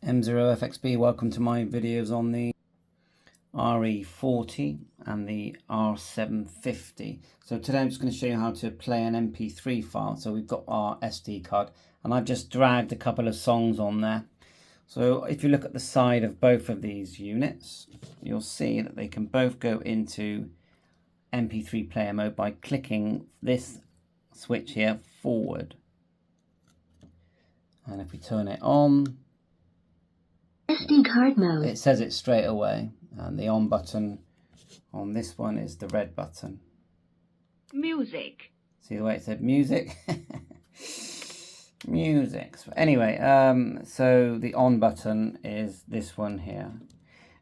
M0FXB, welcome to my videos on the RE40 and the R750. So today I'm just going to show you how to play an MP3 file. So we've got our SD card and I've just dragged a couple of songs on there. So if you look at the side of both of these units, you'll see that they can both go into MP3 player mode by clicking this switch here forward. And if we turn it on, SD card mode, it says it straight away, and the on button on this one is the red button. music. See the way it said music? Music. So anyway, so the on button is this one here.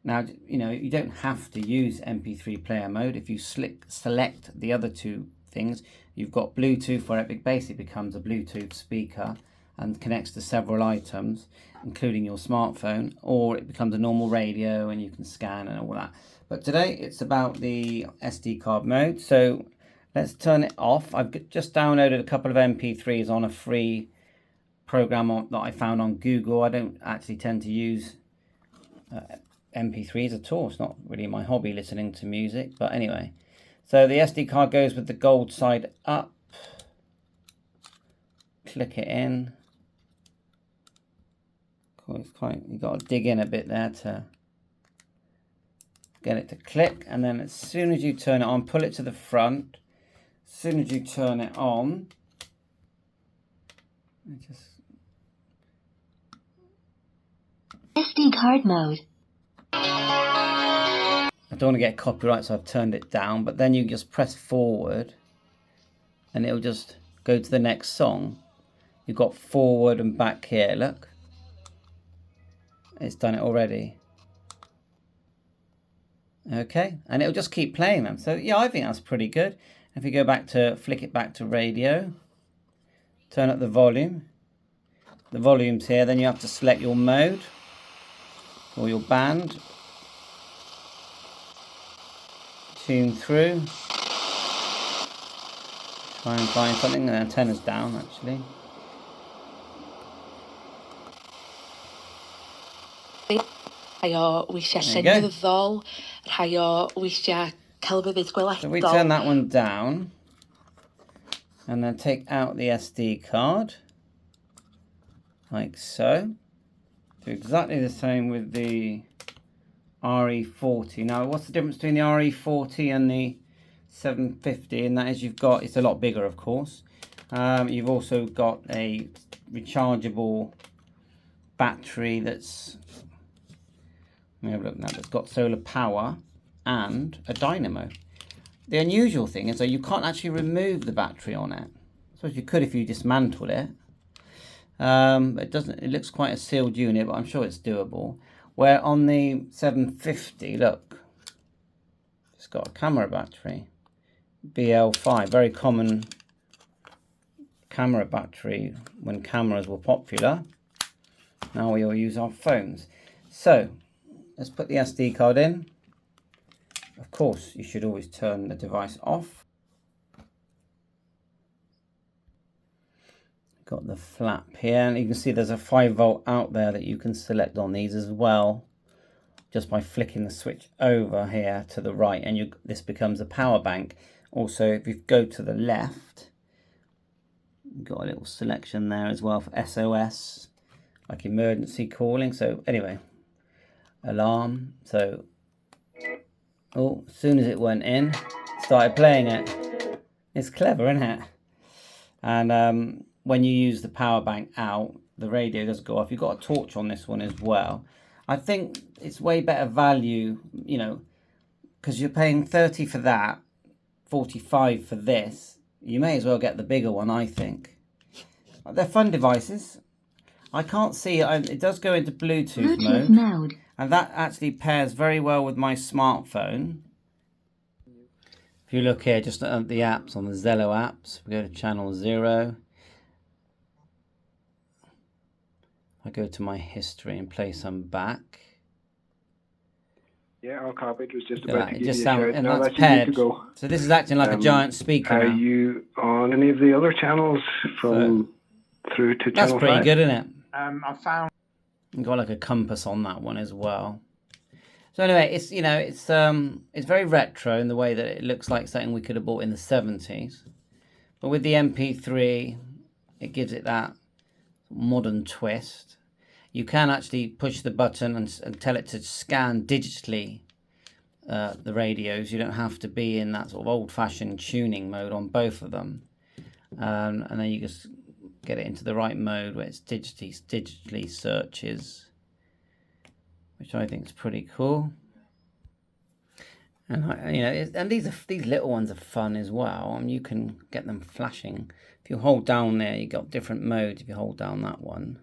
Now, you know, you don't have to use MP3 player mode. If you select the other two things, you've got Bluetooth, where it basically becomes a Bluetooth speaker and connects to several items, including your smartphone, or it becomes a normal radio and you can scan and all that. But today it's about the SD card mode. So let's turn it off. I've just downloaded a couple of MP3s on a free program that I found on Google. I don't actually tend to use MP3s at all. It's not really my hobby, listening to music. But anyway, so the SD card goes with the gold side up. Click it in. It's quite, you've got to dig in a bit there to get it to click, and then as soon as you turn it on, pull it to the front. As soon as you turn it on, SD card mode. I don't want to get copyright, so I've turned it down, but then you just press forward and it'll just go to the next song. You've got forward and back here, look. It's done it already. Okay, and it'll just keep playing them. So yeah, I think that's pretty good. If you go back to, flick it back to radio, turn up the volume. The volume's here, then you have to select your mode or your band. Tune through. Try and find something. The antenna's down actually. Rhai o weithiau llenyddol, rhai o weithiau celfyddyd gweledol. So we turn that one down and then take out the SD card like so. Do exactly the same with the RE40. Now what's the difference between the RE40 and the 750? And that is you've got, it's a lot bigger of course. You've also got a rechargeable battery that's, let me have a look now, that's got solar power and a dynamo. The unusual thing is that you can't actually remove the battery on it. I suppose you could if you dismantle it. It doesn't, it looks quite a sealed unit, but I'm sure it's doable. Where on the 750, look, it's got a camera battery. BL5, very common camera battery when cameras were popular. Now we all use our phones. So let's put the SD card in. Of course, you should always turn the device off. Got the flap here, and you can see there's a 5-volt out there that you can select on these as well, just by flicking the switch over here to the right, and this becomes a power bank. Also, if you go to the left, you've got a little selection there as well for SOS, like emergency calling. So anyway, alarm. So oh, as soon as it went in, started playing it. It's clever, isn't it? And when you use the power bank out, the radio does go off. You've got a torch on this one as well. I think it's way better value, you know, because you're paying 30 for that, 45 for this. You may as well get the bigger one, I think. They're fun devices. I can't see it. It does go into Bluetooth mode. And that actually pairs very well with my smartphone. If you look here, just at the apps, on the Zello apps, we go to channel 0. I go to my history and play some back. Yeah, I'll copy it. It was just about to give you a shout. And no, that's paired. So this is acting like a giant speaker Are now. you on any of the other channels from through to channel 5? That's pretty good, isn't it? I found... You've got like a compass on that one as well. So anyway, it's, you know, it's very retro in the way that it looks like something we could have bought in the 70s. But with the MP3, it gives it that modern twist. You can actually push the button and tell it to scan digitally the radios. You don't have to be in that sort of old-fashioned tuning mode on both of them. And then you just get it into the right mode where it's digitally searches, which I think is pretty cool. And you know, and these little ones are fun as well. I mean, you can get them flashing. If you hold down there, you got different modes. If you hold down that one,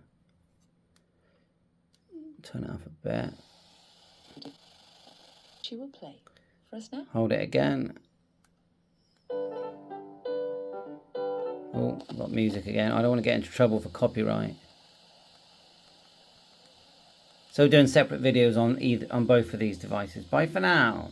turn it up a bit. She will play for us now. Hold it again. Oh, got music again. I don't want to get into trouble for copyright. So doing separate videos on both of these devices. Bye for now.